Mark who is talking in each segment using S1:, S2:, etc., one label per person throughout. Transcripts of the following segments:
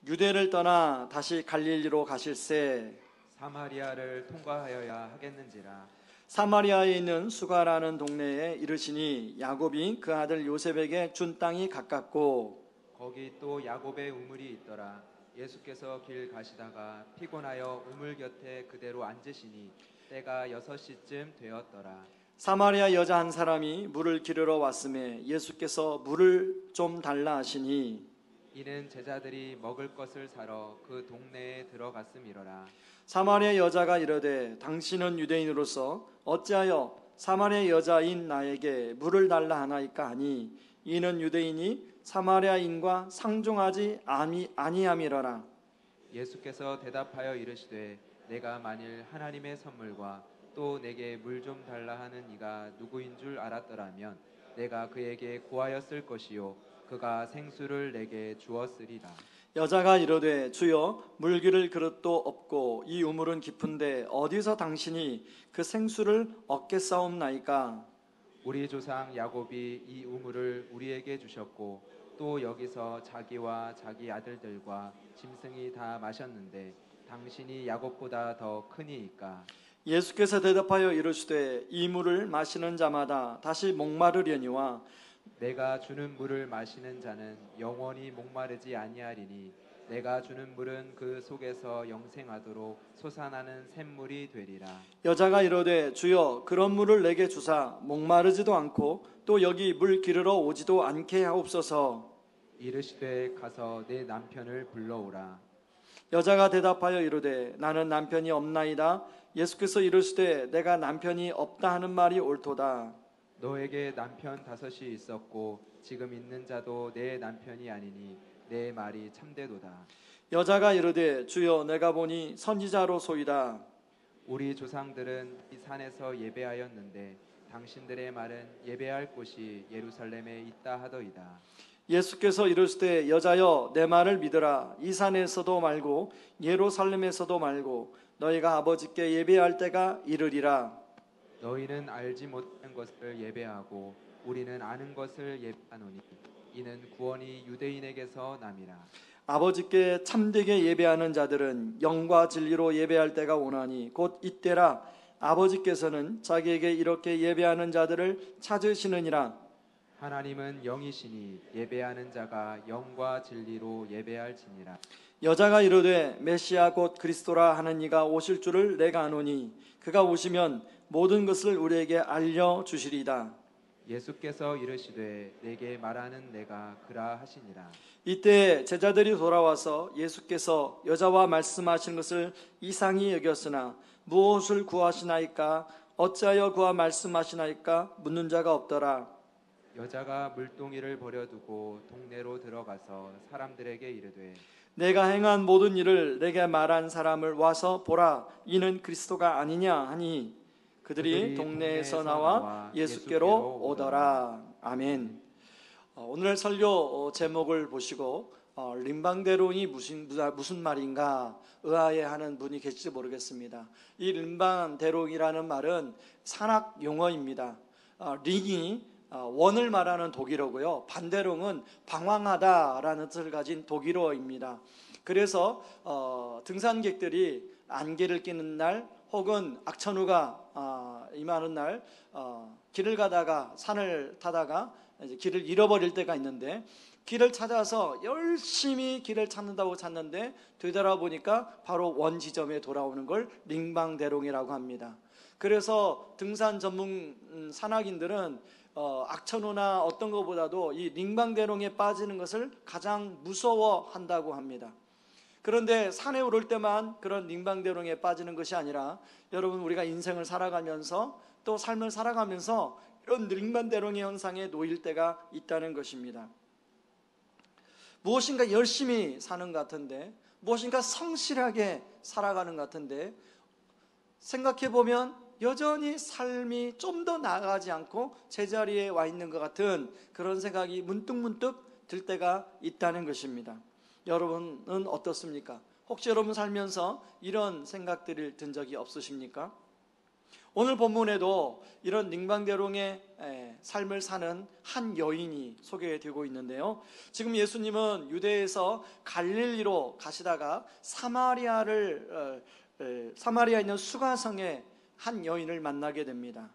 S1: 유대를 떠나 다시 갈릴리로 가실새
S2: 사마리아를 통과하여야 하겠는지라.
S1: 사마리아에 있는 수가라는 동네에 이르시니 야곱이 그 아들 요셉에게 준 땅이 가깝고
S2: 거기 또 야곱의 우물이 있더라. 예수께서 길 가시다가 피곤하여 우물 곁에 그대로 앉으시니 때가 6시쯤 되었더라.
S1: 사마리아 여자 한 사람이 물을 기르러 왔음에 예수께서 물을 좀 달라 하시니
S2: 이는 제자들이 먹을 것을 사러 그 동네에 들어갔음이로라.
S1: 사마리아 여자가 이르되 당신은 유대인으로서 어찌하여 사마리아 여자인 나에게 물을 달라 하나이까 하니 이는 유대인이 사마리아인과 상종하지 아니함이러라.
S2: 예수께서 대답하여 이르시되 내가 만일 하나님의 선물과 또 내게 물 좀 달라 하는 이가 누구인 줄 알았더라면 내가 그에게 구하였을 것이요 그가 생수를 내게 주었으리라.
S1: 여자가 이르되 주여 물 기를 그릇도 없고 이 우물은 깊은데 어디서 당신이 그 생수를 얻겠사옵나이까.
S2: 우리 조상 야곱이 이 우물을 우리에게 주셨고 또 여기서 자기와 자기 아들들과 짐승이 다 마셨는데 당신이 야곱보다 더 크니이까.
S1: 예수께서 대답하여 이르시되 이 물을 마시는 자마다 다시 목마르려니와
S2: 내가 주는 물을 마시는 자는 영원히 목마르지 아니하리니 내가 주는 물은 그 속에서 영생하도록 솟아나는 샘물이 되리라.
S1: 여자가 이르되 주여 그런 물을 내게 주사 목마르지도 않고 또 여기 물 기르러 오지도 않게 하옵소서.
S2: 이르시되 가서 내 남편을 불러오라.
S1: 여자가 대답하여 이르되 나는 남편이 없나이다. 예수께서 이르시되 내가 남편이 없다 하는 말이 옳도다.
S2: 너에게 남편 5이 있었고 지금 있는 자도 내 남편이 아니니 내 말이 참되도다.
S1: 여자가 이르되 주여 내가 보니 선지자로소이다.
S2: 우리 조상들은 이 산에서 예배하였는데 당신들의 말은 예배할 곳이 예루살렘에 있다 하더이다.
S1: 예수께서 이르시되 여자여 내 말을 믿으라. 이 산에서도 말고 예루살렘에서도 말고 너희가 아버지께 예배할 때가 이르리라.
S2: 너희는 알지 못하는 것을 예배하고 우리는 아는 것을 예배하노니 이는 구원이 유대인에게서 남이라.
S1: 아버지께 참되게 예배하는 자들은 영과 진리로 예배할 때가 오나니 곧 이때라. 아버지께서는 자기에게 이렇게 예배하는 자들을 찾으시느니라.
S2: 하나님은 영이시니 예배하는 자가 영과 진리로 예배할지니라.
S1: 여자가 이르되 메시아 곧 그리스도라 하는 이가 오실 줄을 내가 아노니 그가 오시면 모든 것을 우리에게 알려주시리다.
S2: 예수께서 이르시되 내게 말하는 내가 그라 하시니라.
S1: 이때 제자들이 돌아와서 예수께서 여자와 말씀하신 것을 이상히 여겼으나 무엇을 구하시나이까 어찌하여 그와 말씀하시나이까 묻는 자가 없더라.
S2: 여자가 물동이를 버려두고 동네로 들어가서 사람들에게 이르되
S1: 내가 행한 모든 일을 내게 말한 사람을 와서 보라. 이는 그리스도가 아니냐 하니 그들이 동네에서 나와 예수께로 오더라. 아멘. 오늘 설교 제목을 보시고 림방대롱이 무슨 말인가 의아해하는 분이 계실지 모르겠습니다. 이 림방대롱이라는 말은 산악 용어입니다. 링이 원을 말하는 독일어고요. 반대롱은 방황하다라는 뜻을 가진 독일어입니다. 그래서 등산객들이 안개를 끼는 날 혹은 악천후가 임하는 날 길을 가다가 산을 타다가 이제 길을 잃어버릴 때가 있는데 길을 찾아서 열심히 길을 찾는다고 찾는데 되돌아보니까 바로 원 지점에 돌아오는 걸 링방대롱이라고 합니다. 그래서 등산 전문 산악인들은 악천후나 어떤 것보다도 이 링방대롱에 빠지는 것을 가장 무서워한다고 합니다. 그런데 산에 오를 때만 그런 링방대롱에 빠지는 것이 아니라 여러분 우리가 인생을 살아가면서 또 삶을 살아가면서 이런 링방대롱의 현상에 놓일 때가 있다는 것입니다. 무엇인가 열심히 사는 것 같은데 무엇인가 성실하게 살아가는 것 같은데 생각해보면 여전히 삶이 좀 더 나아가지 않고 제자리에 와 있는 것 같은 그런 생각이 문득문득 들 때가 있다는 것입니다. 여러분은 어떻습니까? 혹시 여러분 살면서 이런 생각들을 든 적이 없으십니까? 오늘 본문에도 이런 능방대롱의 삶을 사는 한 여인이 소개되고 있는데요. 지금 예수님은 유대에서 갈릴리로 가시다가 사마리아에 있는 수가성에 한 여인을 만나게 됩니다.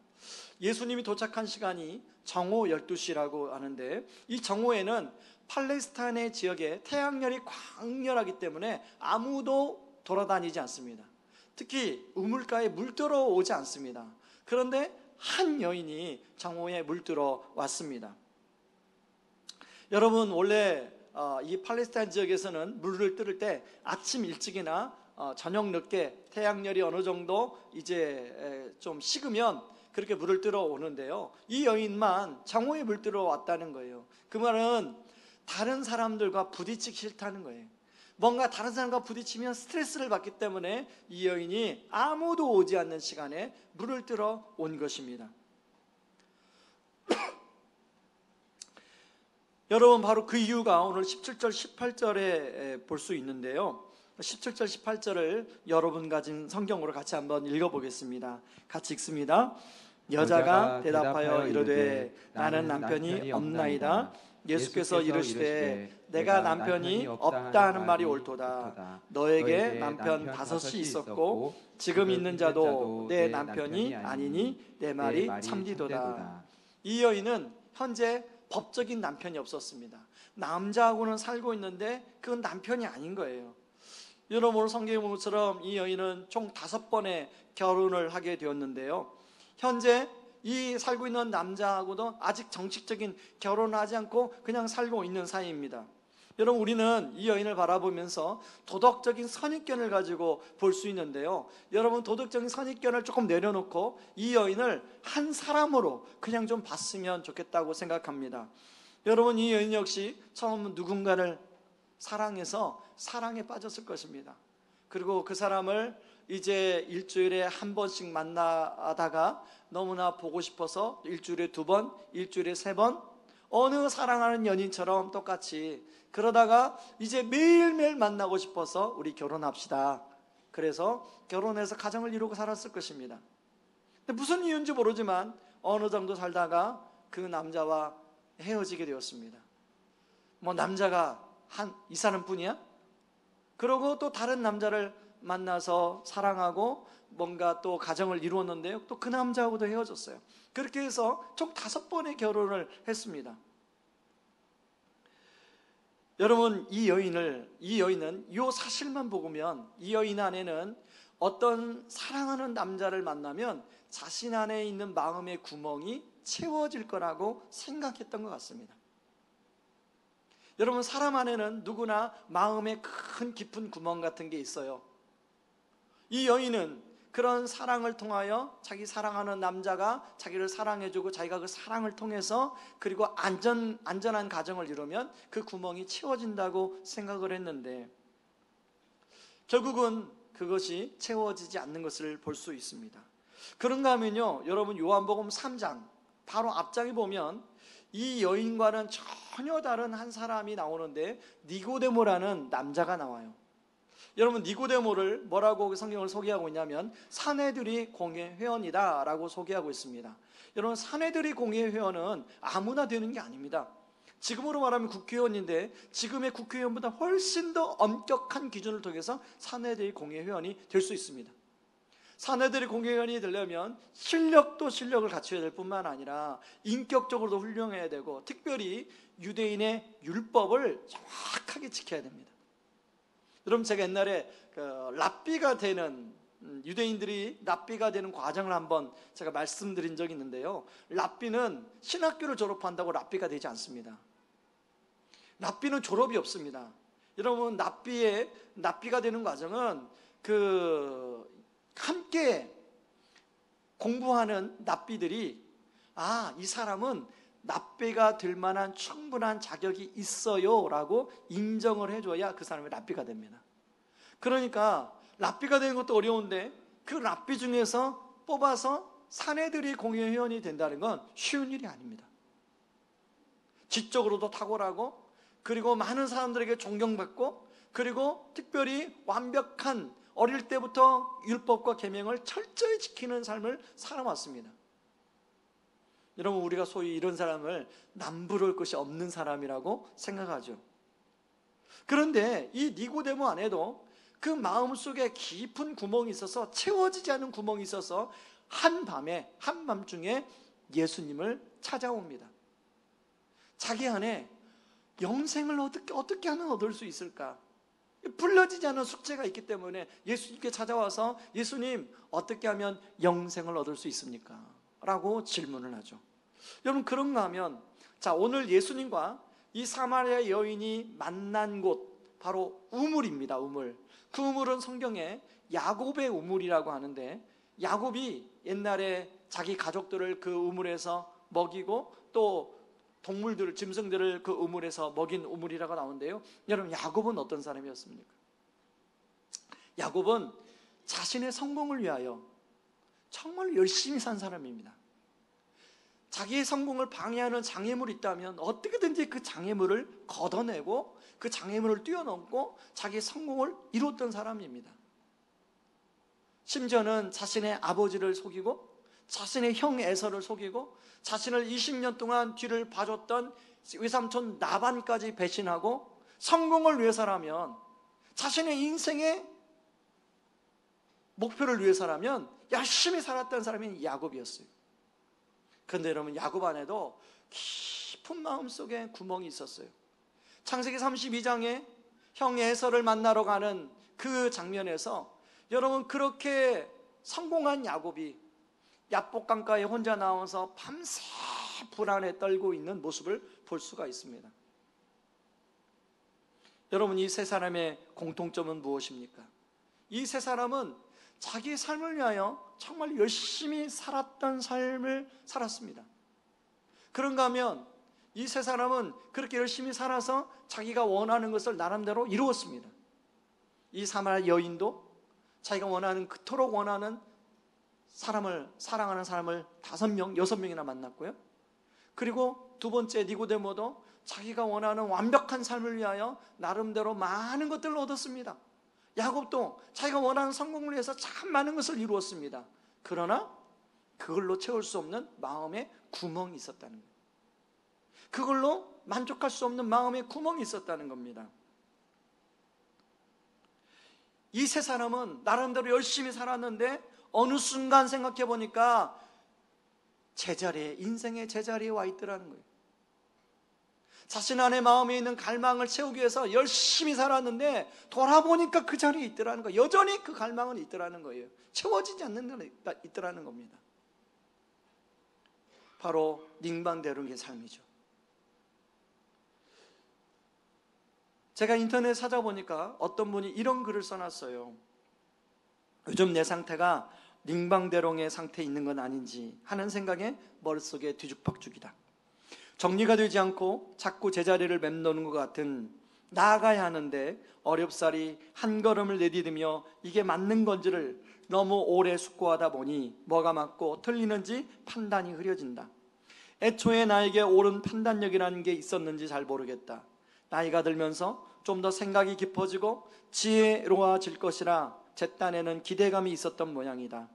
S1: 예수님이 도착한 시간이 정오 12시라고 하는데, 이 정오에는 팔레스타인의 지역에 태양열이 광렬하기 때문에 아무도 돌아다니지 않습니다. 특히 우물가에 물들어 오지 않습니다. 그런데 한 여인이 정오에 물들어 왔습니다. 여러분, 원래 이 팔레스타인 지역에서는 물을 뜰 때 아침 일찍이나 저녁 늦게 태양열이 어느 정도 이제 좀 식으면 그렇게 물을 뜨러 오는데요, 이 여인만 정오에 물 뜨러 왔다는 거예요. 그 말은 다른 사람들과 부딪히기 싫다는 거예요. 뭔가 다른 사람과 부딪히면 스트레스를 받기 때문에 이 여인이 아무도 오지 않는 시간에 물을 뜨러 온 것입니다. 여러분, 바로 그 이유가 오늘 17절 18절에 볼 수 있는데요, 17절 18절을 여러분 가진 성경으로 같이 한번 읽어보겠습니다. 같이 읽습니다. 여자가 대답하여 이르되 나는 남편이 없나이다. 예수께서 이르시되 내가 남편이 없다 하는 말이 옳도다. 너에게 남편 5이 있었고 지금 있는 자도 내 남편이 아니니 내 말이 참디도다. 이 여인은 현재 법적인 남편이 없었습니다. 남자하고는 살고 있는데 그건 남편이 아닌 거예요. 여러분, 오늘 성경에 본 것처럼 이 여인은 총 5번의 결혼을 하게 되었는데요, 현재 이 살고 있는 남자하고도 아직 정식적인 결혼을 하지 않고 그냥 살고 있는 사이입니다. 여러분, 우리는 이 여인을 바라보면서 도덕적인 선입견을 가지고 볼 수 있는데요, 여러분, 도덕적인 선입견을 조금 내려놓고 이 여인을 한 사람으로 그냥 좀 봤으면 좋겠다고 생각합니다. 여러분, 이 여인 역시 처음 누군가를 사랑해서 사랑에 빠졌을 것입니다. 그리고 그 사람을 이제 일주일에 한 번씩 만나다가 너무나 보고 싶어서 일주일에 2번, 일주일에 3번, 어느 사랑하는 연인처럼 똑같이 그러다가 이제 매일매일 만나고 싶어서 우리 결혼합시다. 그래서 결혼해서 가정을 이루고 살았을 것입니다. 근데 무슨 이유인지 모르지만 어느 정도 살다가 그 남자와 헤어지게 되었습니다. 뭐 남자가 한 이 사람뿐이야? 그러고 또 다른 남자를 만나서 사랑하고 뭔가 또 가정을 이루었는데요, 또 그 남자하고도 헤어졌어요. 그렇게 해서 총 5번의 결혼을 했습니다. 여러분, 이 여인은 이 사실만 보면 이 여인 안에는 어떤 사랑하는 남자를 만나면 자신 안에 있는 마음의 구멍이 채워질 거라고 생각했던 것 같습니다. 여러분, 사람 안에는 누구나 마음에 큰 깊은 구멍 같은 게 있어요. 이 여인은 그런 사랑을 통하여 자기 사랑하는 남자가 자기를 사랑해주고 자기가 그 사랑을 통해서 그리고 안전한 가정을 이루면 그 구멍이 채워진다고 생각을 했는데 결국은 그것이 채워지지 않는 것을 볼 수 있습니다. 그런가 하면요, 여러분, 요한복음 3장 바로 앞장에 보면 이 여인과는 전혀 다른 한 사람이 나오는데 니고데모라는 남자가 나와요. 여러분, 니고데모를 뭐라고 성경을 소개하고 있냐면 사내들이 공회 회원이다 라고 소개하고 있습니다. 여러분, 사내들이 공회 회원은 아무나 되는 게 아닙니다. 지금으로 말하면 국회의원인데 지금의 국회의원보다 훨씬 더 엄격한 기준을 통해서 사내들이 공회 회원이 될 수 있습니다. 사내들이 공회의원이 되려면 실력도 실력을 갖춰야 될 뿐만 아니라 인격적으로도 훌륭해야 되고 특별히 유대인의 율법을 정확하게 지켜야 됩니다. 여러분, 제가 옛날에 랍비가 되는 유대인들이 랍비가 되는 과정을 한번 제가 말씀드린 적이 있는데요, 랍비는 신학교를 졸업한다고 랍비가 되지 않습니다. 랍비는 졸업이 없습니다. 여러분, 랍비가 되는 과정은 함께 공부하는 랍비들이 이 사람은 랍비가 될 만한 충분한 자격이 있어요 라고 인정을 해줘야 그 사람이 랍비가 됩니다. 그러니까 랍비가 되는 것도 어려운데 그 랍비 중에서 뽑아서 사내들이 공회의원이 된다는 건 쉬운 일이 아닙니다. 지적으로도 탁월하고 그리고 많은 사람들에게 존경받고 그리고 특별히 완벽한 어릴 때부터 율법과 계명을 철저히 지키는 삶을 살아왔습니다. 여러분, 우리가 소위 이런 사람을 남부러울 것이 없는 사람이라고 생각하죠. 그런데 이 니고데모 안에도 그 마음속에 깊은 구멍이 있어서, 채워지지 않은 구멍이 있어서 한밤중에 예수님을 찾아옵니다. 자기 안에 영생을 어떻게 하면 얻을 수 있을까? 불러지지 않은 숙제가 있기 때문에 예수님께 찾아와서, 예수님, 어떻게 하면 영생을 얻을 수 있습니까? 라고 질문을 하죠. 여러분, 그런가 하면, 자, 오늘 예수님과 이 사마리아 여인이 만난 곳, 바로 우물입니다. 우물. 그 우물은 성경에 야곱의 우물이라고 하는데, 야곱이 옛날에 자기 가족들을 그 우물에서 먹이고 또 동물들을, 짐승들을 그 우물에서 먹인 우물이라고 나오는데요. 여러분, 야곱은 어떤 사람이었습니까? 야곱은 자신의 성공을 위하여 정말 열심히 산 사람입니다. 자기의 성공을 방해하는 장애물이 있다면 어떻게든지 그 장애물을 걷어내고 그 장애물을 뛰어넘고 자기의 성공을 이뤘던 사람입니다. 심지어는 자신의 아버지를 속이고 자신의 형 에서를 속이고 자신을 20년 동안 뒤를 봐줬던 외삼촌 나반까지 배신하고 성공을 위해서라면, 자신의 인생의 목표를 위해서라면 열심히 살았던 사람이 야곱이었어요. 그런데 여러분, 야곱 안에도 깊은 마음속에 구멍이 있었어요. 창세기 32장에 형 에서를 만나러 가는 그 장면에서 여러분, 그렇게 성공한 야곱이 야복강가에 혼자 나와서 밤새 불안에 떨고 있는 모습을 볼 수가 있습니다. 여러분, 이 세 사람의 공통점은 무엇입니까? 이 세 사람은 자기의 삶을 위하여 정말 열심히 살았던 삶을 살았습니다. 그런가 하면 이 세 사람은 그렇게 열심히 살아서 자기가 원하는 것을 나름대로 이루었습니다. 이 사마리아 여인도 자기가 원하는, 그토록 원하는 사람을, 사랑하는 사람을 5명, 6명이나 만났고요. 그리고 두 번째 니고데모도 자기가 원하는 완벽한 삶을 위하여 나름대로 많은 것들을 얻었습니다. 야곱도 자기가 원하는 성공을 위해서 참 많은 것을 이루었습니다. 그러나 그걸로 채울 수 없는 마음의 구멍이 있었다는 거예요. 그걸로 만족할 수 없는 마음의 구멍이 있었다는 겁니다. 이 세 사람은 나름대로 열심히 살았는데 어느 순간 생각해 보니까 제자리에, 인생의 제자리에 와 있더라는 거예요. 자신 안에 마음에 있는 갈망을 채우기 위해서 열심히 살았는데 돌아보니까 그 자리에 있더라는 거예요. 여전히 그 갈망은 있더라는 거예요. 채워지지 않는 데 있더라는 겁니다. 바로 닝방대롱의 삶이죠. 제가 인터넷에 찾아보니까 어떤 분이 이런 글을 써놨어요. 요즘 내 상태가 닝방대롱의 상태에 있는 건 아닌지 하는 생각에 머릿속에 뒤죽박죽이다. 정리가 되지 않고 자꾸 제자리를 맴도는 것 같은, 나아가야 하는데 어렵사리 한 걸음을 내디디며 이게 맞는 건지를 너무 오래 숙고하다 보니 뭐가 맞고 틀리는지 판단이 흐려진다. 애초에 나에게 옳은 판단력이라는 게 있었는지 잘 모르겠다. 나이가 들면서 좀 더 생각이 깊어지고 지혜로워질 것이라 제 딴에는 기대감이 있었던 모양이다.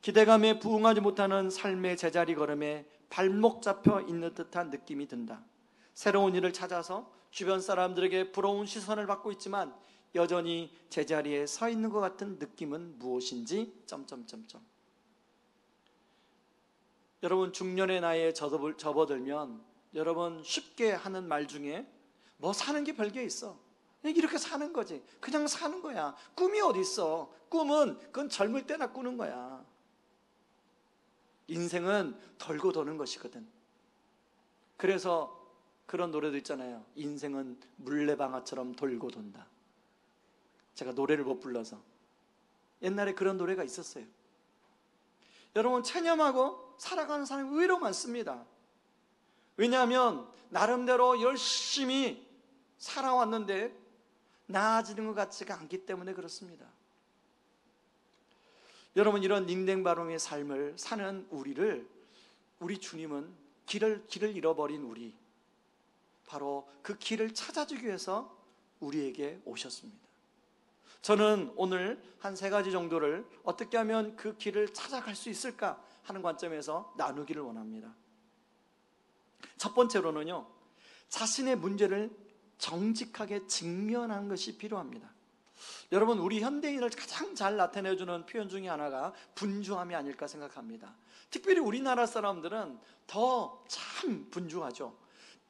S1: 기대감에 부응하지 못하는 삶의 제자리 걸음에 발목 잡혀 있는 듯한 느낌이 든다. 새로운 일을 찾아서 주변 사람들에게 부러운 시선을 받고 있지만 여전히 제자리에 서 있는 것 같은 느낌은 무엇인지 여러분, 중년의 나이에 접어들면 여러분 쉽게 하는 말 중에 뭐 사는 게 별게 있어, 그냥 이렇게 사는 거지, 그냥 사는 거야, 꿈이 어디 있어, 꿈은 그건 젊을 때나 꾸는 거야. 인생은 돌고 도는 것이거든. 그래서 그런 노래도 있잖아요. 인생은 물레방아처럼 돌고 돈다. 제가 노래를 못 불러서 옛날에 그런 노래가 있었어요. 여러분, 체념하고 살아가는 사람이 의외로 많습니다. 왜냐하면 나름대로 열심히 살아왔는데 나아지는 것 같지가 않기 때문에 그렇습니다. 여러분, 이런 닝댕바롱의 삶을 사는 우리 주님은 길을 잃어버린 우리, 바로 그 길을 찾아주기 위해서 우리에게 오셨습니다. 저는 오늘 한 3가지 정도를 어떻게 하면 그 길을 찾아갈 수 있을까 하는 관점에서 나누기를 원합니다. 첫 번째로는요, 자신의 문제를 정직하게 직면하는 것이 필요합니다. 여러분, 우리 현대인을 가장 잘 나타내주는 표현 중에 하나가 분주함이 아닐까 생각합니다. 특별히 우리나라 사람들은 더 참 분주하죠.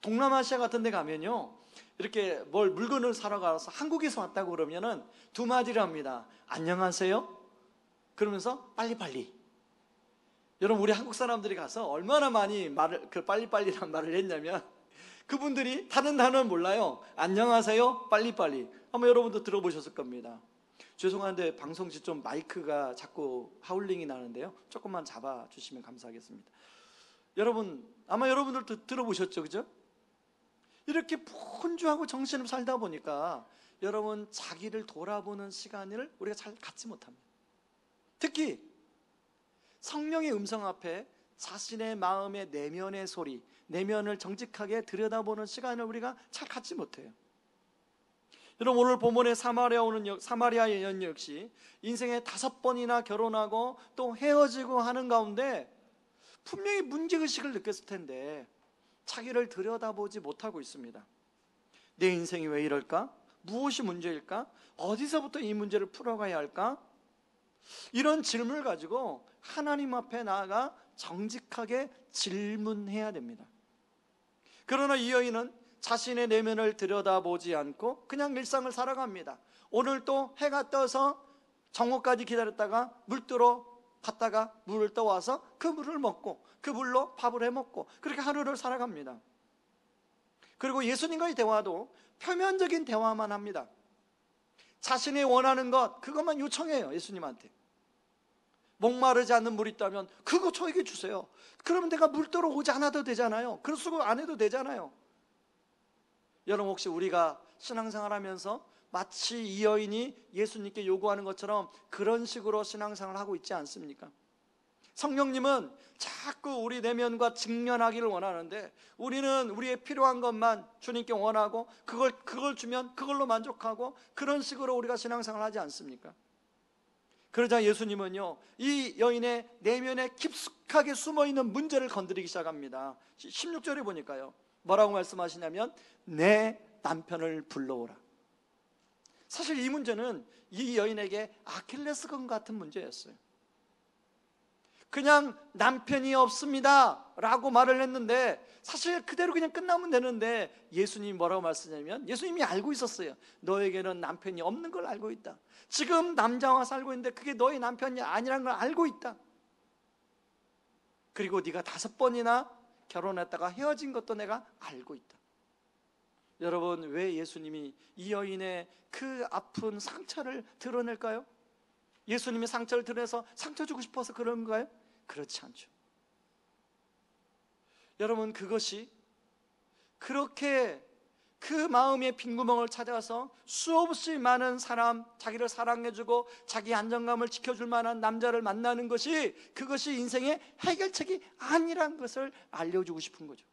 S1: 동남아시아 같은 데 가면요, 이렇게 물건을 사러 가서 한국에서 왔다고 그러면은 2마디를 합니다. 안녕하세요? 그러면서 빨리빨리. 여러분, 우리 한국 사람들이 가서 얼마나 많이 빨리빨리란 말을 했냐면, 그분들이 다른 단어는 몰라요. 안녕하세요, 빨리빨리. 아마 여러분도 들어보셨을 겁니다. 죄송한데 방송시 좀 마이크가 자꾸 하울링이 나는데요, 조금만 잡아주시면 감사하겠습니다. 여러분, 아마 여러분들도 들어보셨죠, 그죠? 이렇게 분주하고 정신없이 살다 보니까 여러분, 자기를 돌아보는 시간을 우리가 잘 갖지 못합니다. 특히 성령의 음성 앞에 자신의 마음의 내면의 소리, 내면을 정직하게 들여다보는 시간을 우리가 잘 갖지 못해요. 여러분, 오늘 본문의 사마리아 여인 역시 인생에 5번이나 결혼하고 또 헤어지고 하는 가운데 분명히 문제의식을 느꼈을 텐데 자기를 들여다보지 못하고 있습니다. 내 인생이 왜 이럴까? 무엇이 문제일까? 어디서부터 이 문제를 풀어가야 할까? 이런 질문을 가지고 하나님 앞에 나아가 정직하게 질문해야 됩니다. 그러나 이 여인은 자신의 내면을 들여다보지 않고 그냥 일상을 살아갑니다. 오늘 또 해가 떠서 정오까지 기다렸다가 물들어 갔다가 물을 떠와서 그 물을 먹고 그 물로 밥을 해먹고 그렇게 하루를 살아갑니다. 그리고 예수님과의 대화도 표면적인 대화만 합니다. 자신이 원하는 것, 그것만 요청해요. 예수님한테 목마르지 않는 물이 있다면 그거 저에게 주세요. 그러면 내가 물 떠러 오지 않아도 되잖아요. 그럴 수가 안 해도 되잖아요. 여러분, 혹시 우리가 신앙생활 하면서 마치 이 여인이 예수님께 요구하는 것처럼 그런 식으로 신앙생활을 하고 있지 않습니까? 성령님은 자꾸 우리 내면과 직면하기를 원하는데 우리는 우리의 필요한 것만 주님께 원하고 그걸 주면 그걸로 만족하고 그런 식으로 우리가 신앙생활을 하지 않습니까? 그러자 예수님은요, 이 여인의 내면에 깊숙하게 숨어있는 문제를 건드리기 시작합니다. 16절에 보니까요, 뭐라고 말씀하시냐면 내 남편을 불러오라. 사실 이 문제는 이 여인에게 아킬레스건 같은 문제였어요. 그냥 남편이 없습니다 라고 말을 했는데 사실 그대로 그냥 끝나면 되는데 예수님이 뭐라고 말씀하냐면, 예수님이 알고 있었어요. 너에게는 남편이 없는 걸 알고 있다. 지금 남자와 살고 있는데 그게 너의 남편이 아니라는 걸 알고 있다. 그리고 네가 5번이나 결혼했다가 헤어진 것도 내가 알고 있다. 여러분, 왜 예수님이 이 여인의 그 아픈 상처를 드러낼까요? 예수님이 상처를 드러내서 상처 주고 싶어서 그런가요? 그렇지 않죠. 여러분, 그것이 그렇게 그 마음의 빈구멍을 찾아서 수없이 많은 사람, 자기를 사랑해주고 자기 안정감을 지켜줄 만한 남자를 만나는 것이, 그것이 인생의 해결책이 아니란 것을 알려주고 싶은 거죠.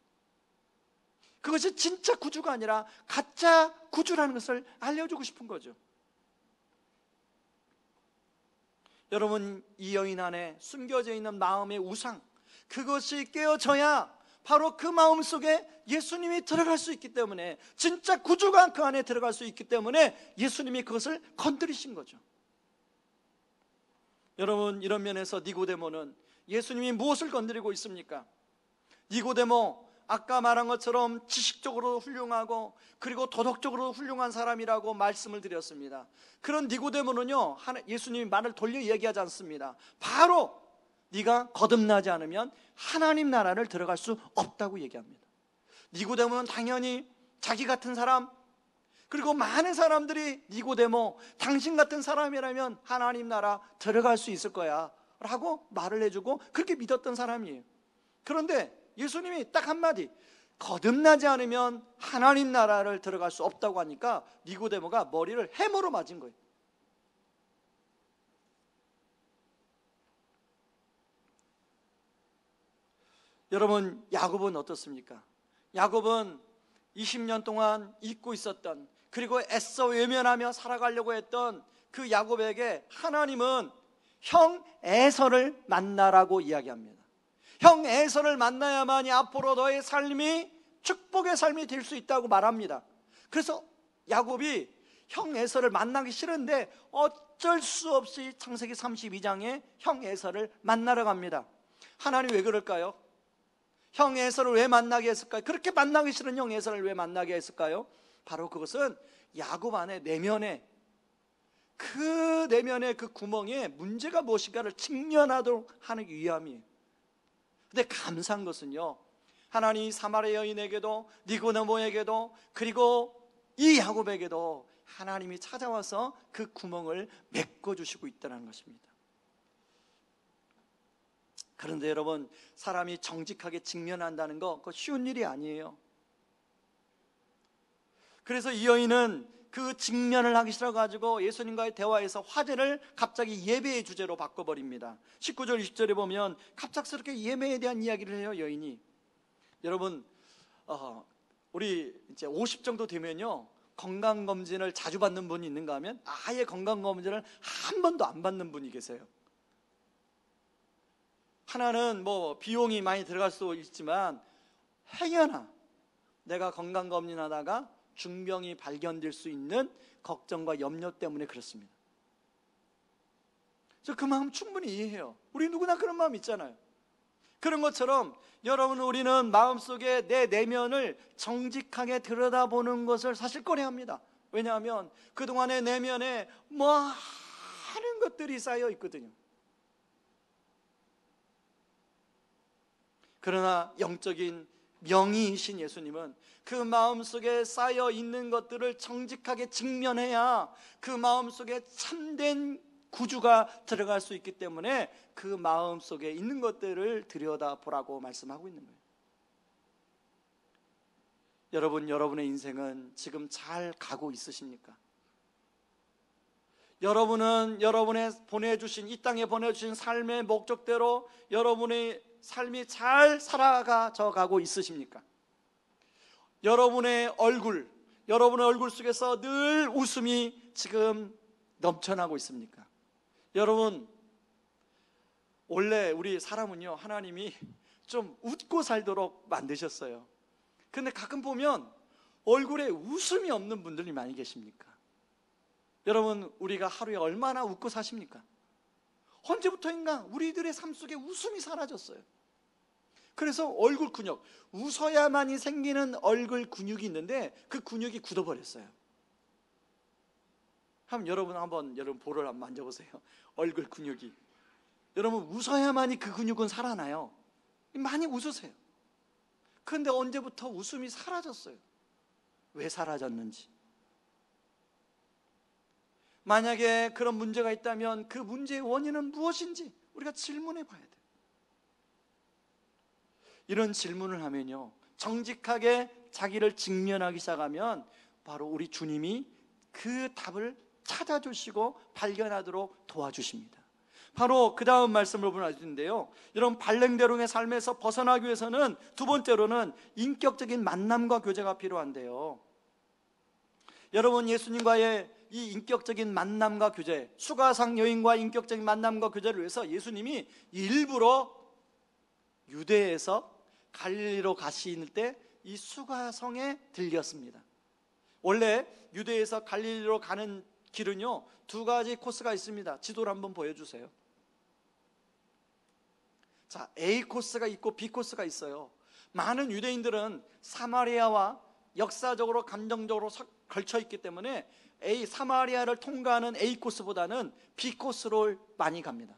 S1: 그것이 진짜 구주가 아니라 가짜 구주라는 것을 알려주고 싶은 거죠. 여러분, 이 여인 안에 숨겨져 있는 마음의 우상, 그것이 깨어져야 바로 그 마음 속에 예수님이 들어갈 수 있기 때문에, 진짜 구주가 그 안에 들어갈 수 있기 때문에 예수님이 그것을 건드리신 거죠. 여러분, 이런 면에서 니고데모는 예수님이 무엇을 건드리고 있습니까? 니고데모, 아까 말한 것처럼 지식적으로 훌륭하고 그리고 도덕적으로 훌륭한 사람이라고 말씀을 드렸습니다. 그런 니고데모는요, 예수님이 말을 돌려 얘기하지 않습니다. 바로 네가 거듭나지 않으면 하나님 나라를 들어갈 수 없다고 얘기합니다. 니고데모는 당연히 자기 같은 사람, 그리고 많은 사람들이 니고데모, 당신 같은 사람이라면 하나님 나라 들어갈 수 있을 거야 라고 말을 해주고 그렇게 믿었던 사람이에요. 그런데 예수님이 딱 한마디, 거듭나지 않으면 하나님 나라를 들어갈 수 없다고 하니까 니고데모가 머리를 해머로 맞은 거예요. 여러분, 야곱은 어떻습니까? 야곱은 20년 동안 잊고 있었던, 그리고 애써 외면하며 살아가려고 했던 그 야곱에게 하나님은 형 에서를 만나라고 이야기합니다. 형 에서를 만나야만이 앞으로 너의 삶이 축복의 삶이 될 수 있다고 말합니다. 그래서 야곱이 형 에서를 만나기 싫은데 어쩔 수 없이 창세기 32장에 형 에서를 만나러 갑니다. 하나님 왜 그럴까요? 형 에서를 왜 만나게 했을까요? 그렇게 만나기 싫은 형 에서를 왜 만나게 했을까요? 바로 그것은 야곱 안에 내면에 그 구멍에 문제가 무엇인가를 직면하도록 하는 위함이에요. 근데 감사한 것은요, 하나님이 사마리아 여인에게도 니고데모에게도 그리고 이 야곱에게도 하나님이 찾아와서 그 구멍을 메꿔주시고 있다는 것입니다. 그런데 여러분, 사람이 정직하게 직면한다는 거 그거 쉬운 일이 아니에요. 그래서 이 여인은 그 직면을 하기 싫어가지고 예수님과의 대화에서 화제를 갑자기 예배의 주제로 바꿔버립니다. 19절 20절에 보면 갑작스럽게 예배에 대한 이야기를 해요, 여인이. 여러분, 우리 이제 50 정도 되면요, 건강검진을 자주 받는 분이 있는가 하면 아예 건강검진을 한 번도 안 받는 분이 계세요. 하나는 뭐 비용이 많이 들어갈 수 있지만 행여나 내가 건강검진하다가 중병이 발견될 수 있는 걱정과 염려 때문에 그렇습니다. 저 그 마음 충분히 이해해요. 우리 누구나 그런 마음 있잖아요. 그런 것처럼 여러분, 우리는 마음속에 내 내면을 정직하게 들여다보는 것을 사실 꺼려야 합니다. 왜냐하면 그동안의 내면에 많은 것들이 쌓여 있거든요. 그러나 영적인 명의이신 예수님은 그 마음속에 쌓여 있는 것들을 정직하게 직면해야 그 마음속에 참된 구주가 들어갈 수 있기 때문에 그 마음속에 있는 것들을 들여다보라고 말씀하고 있는 거예요. 여러분, 여러분의 인생은 지금 잘 가고 있으십니까? 여러분은 여러분의 이 땅에 보내주신 삶의 목적대로 여러분의 삶이 잘 살아가져 가고 있으십니까? 여러분의 얼굴 속에서 늘 웃음이 지금 넘쳐나고 있습니까? 여러분, 원래 우리 사람은요, 하나님이 좀 웃고 살도록 만드셨어요. 근데 가끔 보면 얼굴에 웃음이 없는 분들이 많이 계십니까? 여러분, 우리가 하루에 얼마나 웃고 사십니까? 언제부터인가 우리들의 삶 속에 웃음이 사라졌어요. 그래서 얼굴 근육, 웃어야만이 생기는 얼굴 근육이 있는데 그 근육이 굳어버렸어요. 여러분 볼을 한번 만져보세요. 얼굴 근육이. 여러분, 웃어야만이 그 근육은 살아나요. 많이 웃으세요. 그런데 언제부터 웃음이 사라졌어요. 왜 사라졌는지. 만약에 그런 문제가 있다면 그 문제의 원인은 무엇인지 우리가 질문해 봐야 돼요. 이런 질문을 하면요, 정직하게 자기를 직면하기 시작하면 바로 우리 주님이 그 답을 찾아주시고 발견하도록 도와주십니다. 바로 그 다음 말씀을 보여주는데요, 여러분, 발랭대롱의 삶에서 벗어나기 위해서는 두 번째로는 인격적인 만남과 교제가 필요한데요. 여러분, 예수님과의 이 인격적인 만남과 교제, 수가상 여인과 인격적인 만남과 교제를 위해서 예수님이 일부러 유대에서 갈릴리로 가실 때 이 수가성에 들렸습니다. 원래 유대에서 갈릴리로 가는 길은요, 두 가지 코스가 있습니다. 지도를 한번 보여주세요. 자, A 코스가 있고 B 코스가 있어요. 많은 유대인들은 사마리아와 역사적으로 감정적으로 걸쳐 있기 때문에 사마리아를 통과하는 A 코스보다는 B 코스로 많이 갑니다.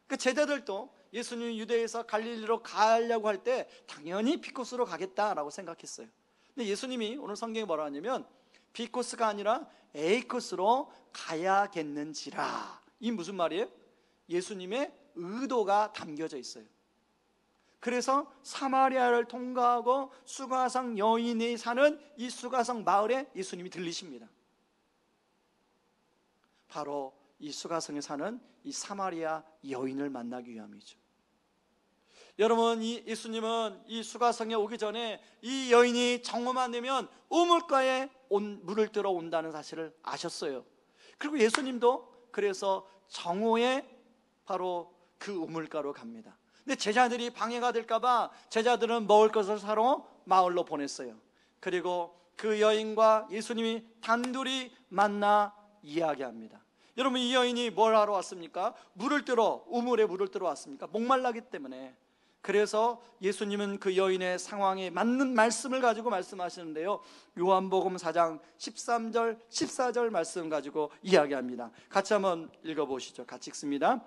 S1: 그 제자들도 예수님이 유대에서 갈릴리로 가려고 할 때 당연히 B 코스로 가겠다라고 생각했어요. 근데 예수님이 오늘 성경에 뭐라 하냐면 B 코스가 아니라 A 코스로 가야겠는지라. 이 무슨 말이에요? 예수님의 의도가 담겨져 있어요. 그래서 사마리아를 통과하고 수가성 여인이 사는 이 수가성 마을에 예수님이 들리십니다. 바로 이 수가성에 사는 이 사마리아 여인을 만나기 위함이죠. 여러분, 예수님은 이 수가성에 오기 전에 이 여인이 정오만 되면 우물가에 물을 들어 온다는 사실을 아셨어요. 그리고 예수님도 그래서 정오에 바로 그 우물가로 갑니다. 근데 제자들이 방해가 될까봐 제자들은 먹을 것을 사러 마을로 보냈어요. 그리고 그 여인과 예수님이 단둘이 만나 이야기합니다. 여러분, 이 여인이 뭘 하러 왔습니까? 우물에 물을 뜨러 왔습니까? 목말라기 때문에. 그래서 예수님은 그 여인의 상황에 맞는 말씀을 가지고 말씀하시는데요, 요한복음 4장 13절 14절 말씀 가지고 이야기합니다. 같이 한번 읽어보시죠. 같이 읽습니다.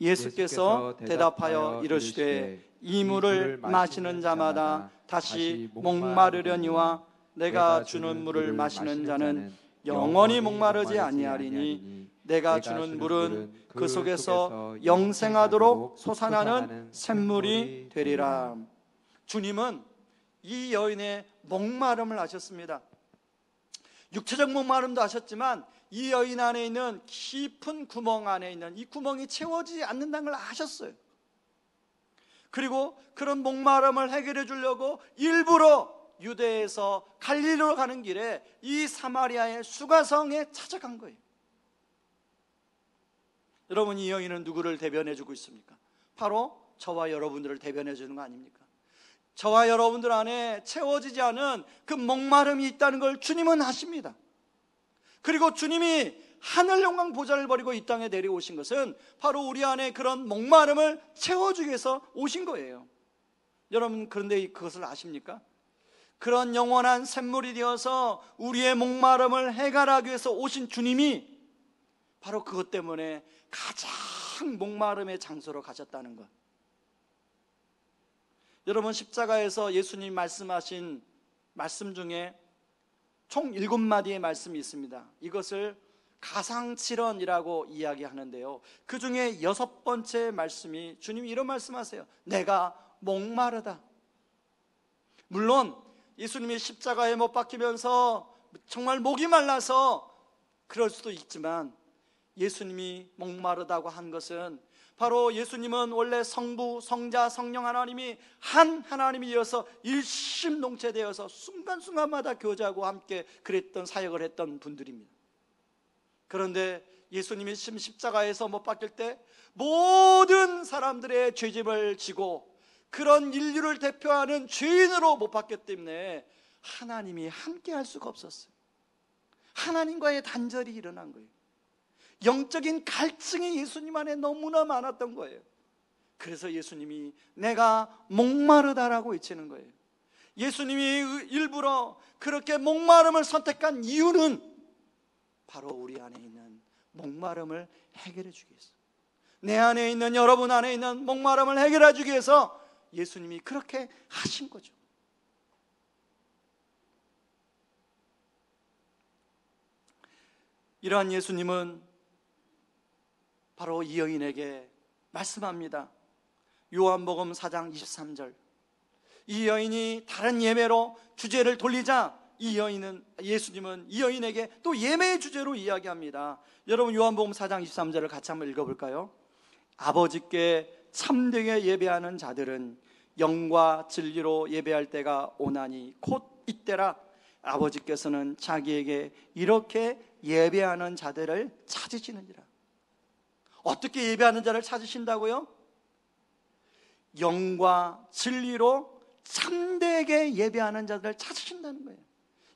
S1: 예수께서 대답하여 이르시되 이 물을 마시는 자마다 다시 목마르려니와 내가 주는 물을 마시는 자는 영원히 목마르지 아니하리니 내가 주는 물은 그 속에서 영생하도록 솟아나는 샘물이 되리라. 주님은 이 여인의 목마름을 아셨습니다. 육체적 목마름도 아셨지만 이 여인 안에 있는 깊은 구멍 안에 있는 이 구멍이 채워지지 않는다는 걸 아셨어요. 그리고 그런 목마름을 해결해 주려고 일부러 유대에서 갈릴리로 가는 길에 이 사마리아의 수가성에 찾아간 거예요. 여러분, 이 여인은 누구를 대변해 주고 있습니까? 바로 저와 여러분들을 대변해 주는 거 아닙니까? 저와 여러분들 안에 채워지지 않은 그 목마름이 있다는 걸 주님은 아십니다. 그리고 주님이 하늘 영광 보좌를 버리고 이 땅에 내려오신 것은 바로 우리 안에 그런 목마름을 채워주기 위해서 오신 거예요. 여러분, 그런데 그것을 아십니까? 그런 영원한 샘물이 되어서 우리의 목마름을 해결하기 위해서 오신 주님이 바로 그것 때문에 가장 목마름의 장소로 가셨다는 것. 여러분, 십자가에서 예수님 말씀하신 말씀 중에 총 7마디의 말씀이 있습니다. 이것을 가상칠언이라고 이야기하는데요, 그 중에 6번째 말씀이 주님이 이런 말씀하세요. 내가 목마르다. 물론 예수님이 십자가에 못 박히면서 정말 목이 말라서 그럴 수도 있지만, 예수님이 목마르다고 한 것은 바로 예수님은 원래 성부, 성자, 성령 하나님이 한 하나님이어서 일심동체되어서 순간순간마다 교제하고 함께 그랬던 사역을 했던 분들입니다. 그런데 예수님이 십자가에서 못 박힐 때 모든 사람들의 죄짐을 지고 그런 인류를 대표하는 죄인으로 못 박혔기 때문에 하나님이 함께 할 수가 없었어요. 하나님과의 단절이 일어난 거예요. 영적인 갈증이 예수님 안에 너무나 많았던 거예요. 그래서 예수님이 내가 목마르다라고 외치는 거예요. 예수님이 일부러 그렇게 목마름을 선택한 이유는 바로 우리 안에 있는 목마름을 해결해 주기 위해서, 내 안에 있는, 여러분 안에 있는 목마름을 해결해 주기 위해서 예수님이 그렇게 하신 거죠. 이러한 예수님은 바로 이 여인에게 말씀합니다. 요한복음 4장 23절. 이 여인이 다른 예매로 주제를 돌리자 예수님은 이 여인에게 또 예매의 주제로 이야기합니다. 여러분, 요한복음 4장 23절을 같이 한번 읽어볼까요? 아버지께 참되게 예배하는 자들은 영과 진리로 예배할 때가 오나니 곧 이때라. 아버지께서는 자기에게 이렇게 예배하는 자들을 찾으시느니라. 어떻게 예배하는 자를 찾으신다고요? 영과 진리로 참되게 예배하는 자들을 찾으신다는 거예요.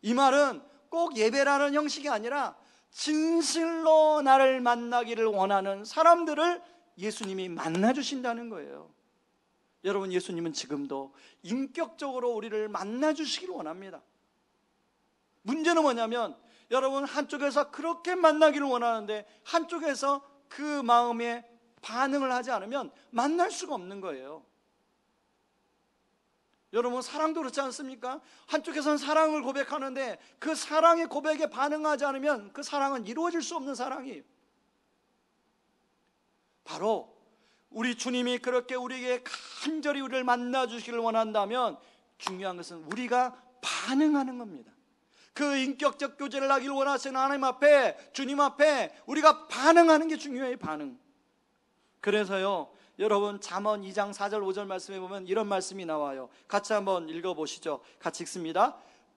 S1: 이 말은 꼭 예배라는 형식이 아니라 진실로 나를 만나기를 원하는 사람들을 예수님이 만나주신다는 거예요. 여러분, 예수님은 지금도 인격적으로 우리를 만나주시길 원합니다. 문제는 뭐냐면, 여러분, 한쪽에서 그렇게 만나기를 원하는데 한쪽에서 그 마음에 반응을 하지 않으면 만날 수가 없는 거예요. 여러분, 사랑도 그렇지 않습니까? 한쪽에서는 사랑을 고백하는데 그 사랑의 고백에 반응하지 않으면 그 사랑은 이루어질 수 없는 사랑이에요. 바로 우리 주님이 그렇게 우리에게 간절히 우리를 만나주시기를 원한다면 중요한 것은 우리가 반응하는 겁니다. 그 인격적 교제를 하기를 원하시는 하나님 앞에, 주님 앞에 우리가 반응하는 게 중요해요. 반응. 그래서요, 여러분, 잠언 2장 4절 5절 말씀에 보면 이런 말씀이 나와요. 같이 한번 읽어보시죠. 같이 읽습니다.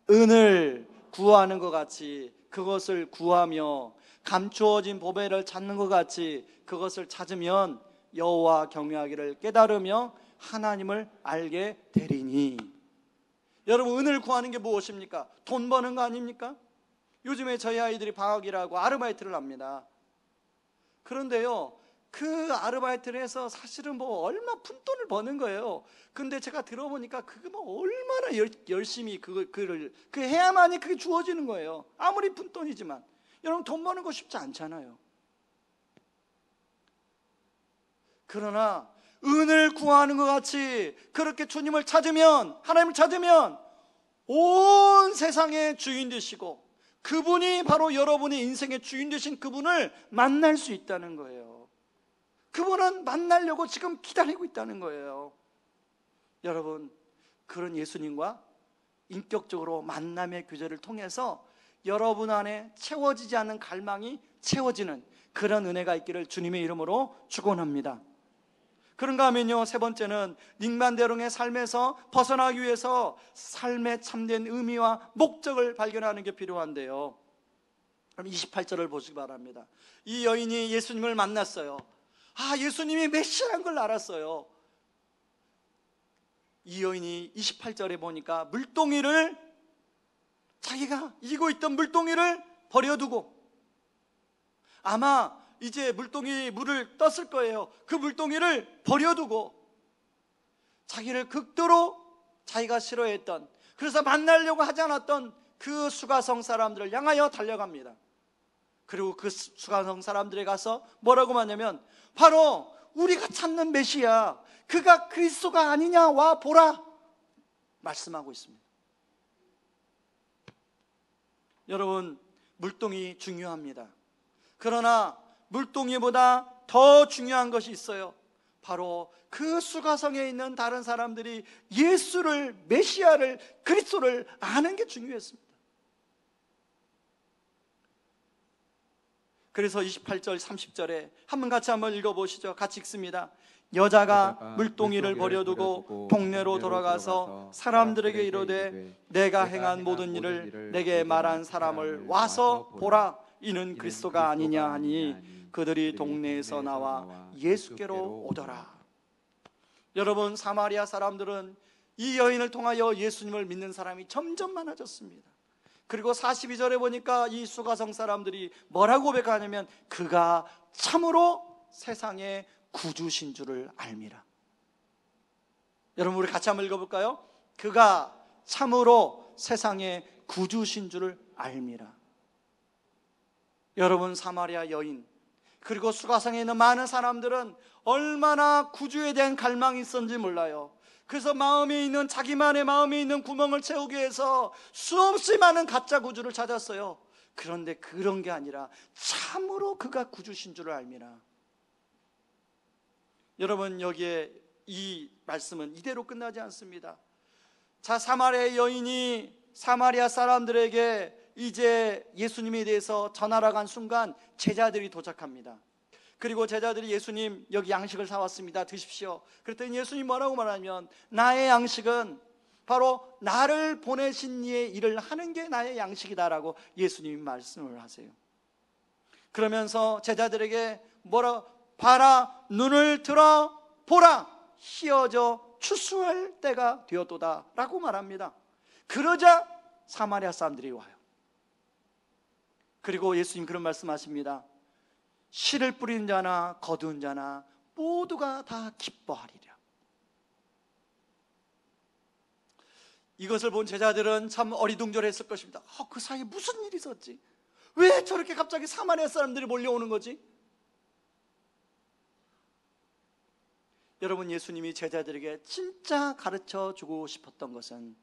S1: 은을 구하는 것 같이 그것을 구하며 감추어진 보배를 찾는 것 같이 그것을 찾으면 여호와 경외하기를 깨달으며 하나님을 알게 되리니. 여러분, 은을 구하는 게 무엇입니까? 돈 버는 거 아닙니까? 요즘에 저희 아이들이 방학이라고 아르바이트를 합니다. 그런데요, 그 아르바이트를 해서 사실은 뭐 얼마 푼돈을 버는 거예요. 근데 제가 들어보니까 그게 뭐 얼마나 열심히 그걸 해야만이 그게 주어지는 거예요. 아무리 푼돈이지만. 여러분, 돈 버는 거 쉽지 않잖아요. 그러나 은을 구하는 것 같이 그렇게 주님을 찾으면, 하나님을 찾으면 온 세상의 주인 되시고, 그분이 바로 여러분의 인생의 주인 되신 그분을 만날 수 있다는 거예요. 그분은 만나려고 지금 기다리고 있다는 거예요. 여러분, 그런 예수님과 인격적으로 만남의 교제를 통해서 여러분 안에 채워지지 않는 갈망이 채워지는 그런 은혜가 있기를 주님의 이름으로 축원합니다. 그런가 하면요, 세 번째는 닉만데롱의 삶에서 벗어나기 위해서 삶의 참된 의미와 목적을 발견하는 게 필요한데요. 그럼 28절을 보시기 바랍니다. 이 여인이 예수님을 만났어요. 예수님이 메시아인 걸 알았어요. 이 여인이 28절에 보니까 물동이를, 자기가 이고 있던 물동이를 버려두고, 아마 이제 물동이 물을 떴을 거예요. 그 물동이를 버려두고 자기를 극도로 자기가 싫어했던, 그래서 만나려고 하지 않았던 그 수가성 사람들을 향하여 달려갑니다. 그리고 그 수가성 사람들에 가서 뭐라고 하냐면, 바로 우리가 찾는 메시아, 그가 그리스도가 아니냐, 와 보라, 말씀하고 있습니다. 여러분, 물동이 중요합니다. 그러나 물동이보다 더 중요한 것이 있어요. 바로 그 수가성에 있는 다른 사람들이 예수를, 메시아를, 그리스도를 아는 게 중요했습니다. 그래서 28절 30절에 한번 같이 한번 읽어보시죠. 같이 읽습니다. 여자가 물동이를 버려두고 동네로 돌아가서 사람들에게 이르되 내가 행한 모든 일을 내게 말한 사람을 와서 보라, 이는 그리스도가 아니냐 하니 그들이 동네에서 나와 예수께로 오더라. 여러분, 사마리아 사람들은 이 여인을 통하여 예수님을 믿는 사람이 점점 많아졌습니다. 그리고 42절에 보니까 이 수가성 사람들이 뭐라고 고백하냐면, 그가 참으로 세상의 구주신 줄을 알미라. 여러분, 우리 같이 한번 읽어볼까요? 그가 참으로 세상의 구주신 줄을 알미라. 여러분, 사마리아 여인 그리고 수가성에 있는 많은 사람들은 얼마나 구주에 대한 갈망이 있었는지 몰라요. 그래서 자기만의 마음에 있는 구멍을 채우기 위해서 수없이 많은 가짜 구주를 찾았어요. 그런데 그런 게 아니라 참으로 그가 구주신 줄을 알미라. 여러분, 여기에 이 말씀은 이대로 끝나지 않습니다. 자, 사마리아 여인이 사마리아 사람들에게 이제 예수님에 대해서 전하러 간 순간 제자들이 도착합니다. 그리고 제자들이 예수님, 여기 양식을 사왔습니다, 드십시오. 그랬더니 예수님 뭐라고 말하면, 나의 양식은 바로 나를 보내신 이의 일을 하는 게 나의 양식이다라고 예수님이 말씀을 하세요. 그러면서 제자들에게 봐라, 눈을 들어 보라, 휘어져 추수할 때가 되었도다 라고 말합니다. 그러자 사마리아 사람들이 와요. 그리고 예수님 그런 말씀하십니다. 씨를 뿌리는 자나 거두는 자나 모두가 다 기뻐하리라. 이것을 본 제자들은 참 어리둥절했을 것입니다. 그 사이에 무슨 일이 있었지? 왜 저렇게 갑자기 사마리아 사람들이 몰려오는 거지? 여러분, 예수님이 제자들에게 진짜 가르쳐 주고 싶었던 것은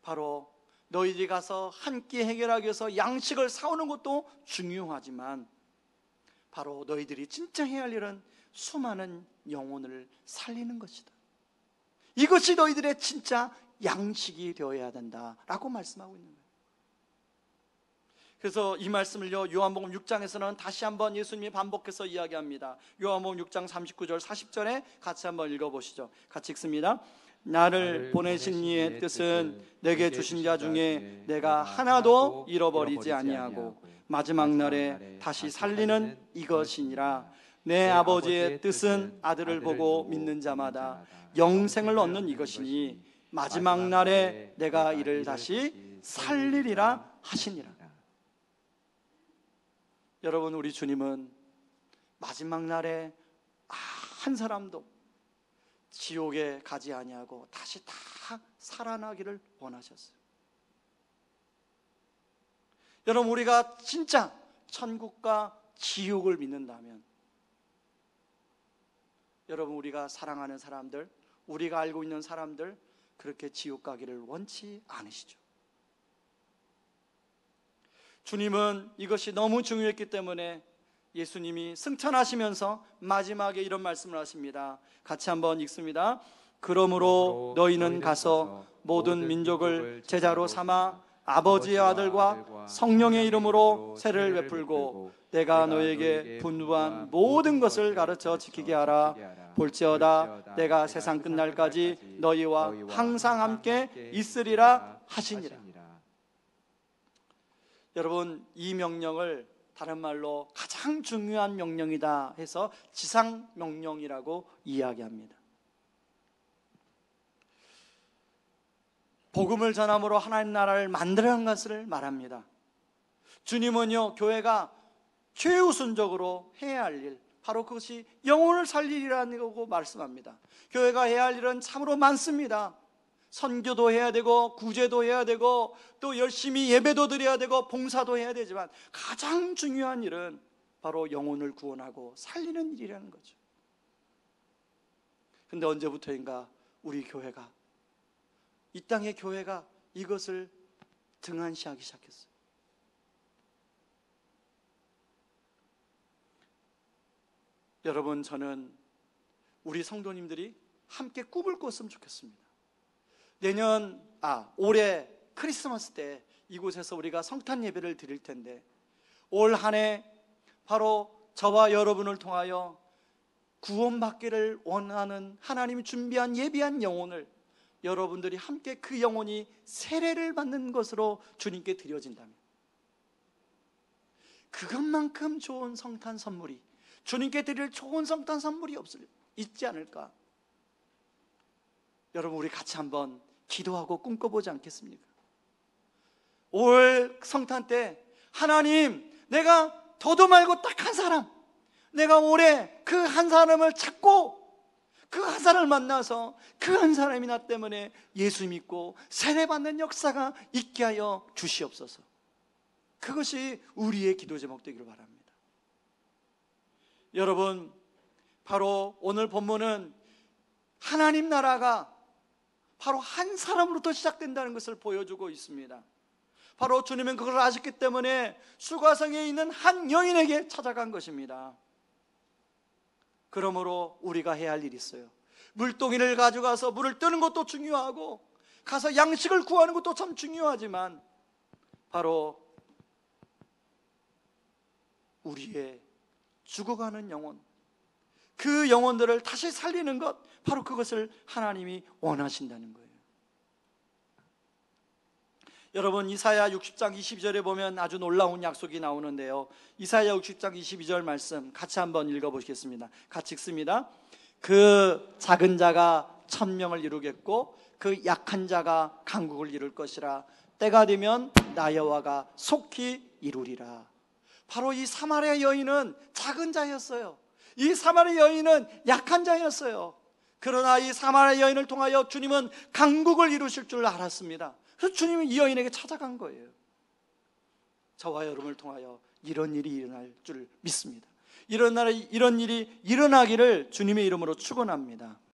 S1: 바로 너희들이 가서 한 끼 해결하기 위해서 양식을 사오는 것도 중요하지만 바로 너희들이 진짜 해야 할 일은 수많은 영혼을 살리는 것이다. 이것이 너희들의 진짜 양식이 되어야 된다라고 말씀하고 있는 거예요. 그래서 이 말씀을요, 요한복음 6장에서는 다시 한번 예수님이 반복해서 이야기합니다. 요한복음 6장 39절 40절에 같이 한번 읽어보시죠. 같이 읽습니다. 나를 보내신 이의 뜻은 내게 주신 자 중에 내가 하나도 잃어버리지 아니하고 마지막 날에 다시 살리는 이것이니라. 내 아버지의 뜻은 아들을 보고 믿는 자마다 영생을 얻는 이것이니 마지막 날에 내가 이를 다시 살리리라 하시니라. 여러분, 우리 주님은 마지막 날에 한 사람도 지옥에 가지 아니하고 다시 다 살아나기를 원하셨어요. 여러분, 우리가 진짜 천국과 지옥을 믿는다면, 여러분, 우리가 사랑하는 사람들, 우리가 알고 있는 사람들 그렇게 지옥 가기를 원치 않으시죠. 주님은 이것이 너무 중요했기 때문에 예수님이 승천하시면서 마지막에 이런 말씀을 하십니다. 같이 한번 읽습니다. 그러므로 너희는 가서 모든 민족을 제자로 삼아 아버지의 아들과 성령의 이름으로 세례를 베풀고 내가 너에게 분부한 모든 것을 가르쳐 지키게 하라. 볼지어다 내가 세상 끝날까지 너희와 항상 함께 있으리라 하시니라. 여러분, 이 명령을 다른 말로 가장 중요한 명령이다 해서 지상 명령이라고 이야기합니다. 복음을 전함으로 하나님 나라를 만들어간 것을 말합니다. 주님은요, 교회가 최우선적으로 해야 할 일, 바로 그것이 영혼을 살리리라는 거고 말씀합니다. 교회가 해야 할 일은 참으로 많습니다. 선교도 해야 되고 구제도 해야 되고 또 열심히 예배도 드려야 되고 봉사도 해야 되지만 가장 중요한 일은 바로 영혼을 구원하고 살리는 일이라는 거죠. 근데 언제부터인가 우리 교회가, 이 땅의 교회가 이것을 등한시하기 시작했어요. 여러분, 저는 우리 성도님들이 함께 꿈을 꿨으면 좋겠습니다. 올해 크리스마스 때 이곳에서 우리가 성탄 예배를 드릴 텐데, 올 한 해 바로 저와 여러분을 통하여 구원받기를 원하는 하나님이 준비한 예비한 영혼을 여러분들이 함께 그 영혼이 세례를 받는 것으로 주님께 드려진다면, 그것만큼 좋은 성탄 선물이, 주님께 드릴 좋은 성탄 선물이 있지 않을까? 여러분, 우리 같이 한번 기도하고 꿈꿔보지 않겠습니까? 올 성탄 때 하나님, 내가 더도 말고 딱 한 사람, 내가 올해 그 한 사람을 찾고 그 한 사람을 만나서 그 한 사람이 나 때문에 예수 믿고 세례받는 역사가 있게 하여 주시옵소서. 그것이 우리의 기도 제목 되기를 바랍니다. 여러분, 바로 오늘 본문은 하나님 나라가 바로 한 사람으로부터 시작된다는 것을 보여주고 있습니다. 바로 주님은 그걸 아셨기 때문에 수가성에 있는 한 여인에게 찾아간 것입니다. 그러므로 우리가 해야 할 일이 있어요. 물동이를 가져가서 물을 뜨는 것도 중요하고 가서 양식을 구하는 것도 참 중요하지만, 바로 우리의 죽어가는 영혼, 그 영혼들을 다시 살리는 것, 바로 그것을 하나님이 원하신다는 거예요. 여러분, 이사야 60장 22절에 보면 아주 놀라운 약속이 나오는데요, 이사야 60장 22절 말씀 같이 한번 읽어보시겠습니다. 같이 읽습니다. 그 작은 자가 천명을 이루겠고 그 약한 자가 강국을 이룰 것이라. 때가 되면 나 여호와가 속히 이루리라. 바로 이 사마리아 여인은 작은 자였어요. 이 사마리아 여인은 약한 자였어요. 그러나 이 사마리아 여인을 통하여 주님은 강국을 이루실 줄 알았습니다. 그래서 주님은 이 여인에게 찾아간 거예요. 저와 여러분을 통하여 이런 일이 일어날 줄 믿습니다. 이런 일이 일어나기를 주님의 이름으로 축원합니다.